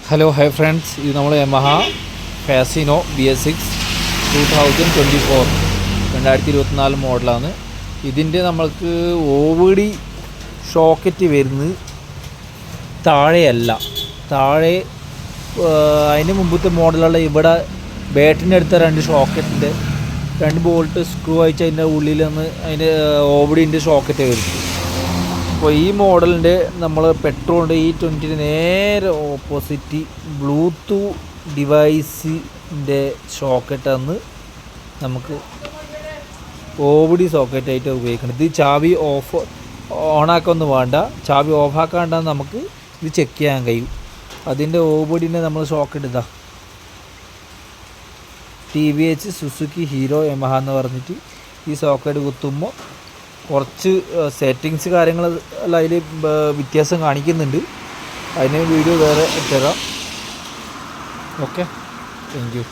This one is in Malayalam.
ഹലോ ഹൈ ഫ്രണ്ട്സ്, ഇത് നമ്മൾ യമഹ ഫാസിനോ BS6 2024 2024 മോഡലാണ്. ഇതിൻ്റെ നമ്മൾക്ക് OVD ഷോക്കറ്റ് വരുന്നത് താഴെ അതിന് മുമ്പത്തെ മോഡലുള്ള ഇവിടെ ബാറ്റിൻ്റെ അടുത്ത രണ്ട് ഷോക്കറ്റിൻ്റെ 2 ബോൾട്ട് സ്ക്രൂ അയച്ച് അതിൻ്റെ ഉള്ളിൽ നിന്ന് അതിന് OVDൻ്റെ ഷോക്കറ്റ് വരുന്നത്. അപ്പോൾ ഈ മോഡലിൻ്റെ നമ്മൾ പെട്രോളിൻ്റെ E20 നേരെ ഓപ്പോസിറ്റ് ബ്ലൂടൂത്ത് ഡിവൈസിൻ്റെ ഷോക്കറ്റാണ് നമുക്ക് OVD സോക്കറ്റായിട്ട് ഉപയോഗിക്കുന്നത്. ഇത് ചാവി ഓണാക്കൊന്നും വേണ്ട, ചാവി ഓഫാക്കാണ്ടാന്ന് നമുക്ക് ഇത് ചെക്ക് ചെയ്യാൻ കഴിയും. അതിൻ്റെ OVDനെ നമ്മൾ ഷോക്കറ്റ് ഇതാ TVH സുസുക്കി ഹീറോ യമഹ എന്ന് പറഞ്ഞിട്ട് ഈ സോക്കറ്റ് കുത്തുമ്പോൾ കുറച്ച് സെറ്റിങ്സ് കാര്യങ്ങൾ എല്ലാം അതിൽ വ്യത്യാസം കാണിക്കുന്നുണ്ട്. അതിന് വീഡിയോ വേറെ ഇട്ടുതരാം. Okay, thank you.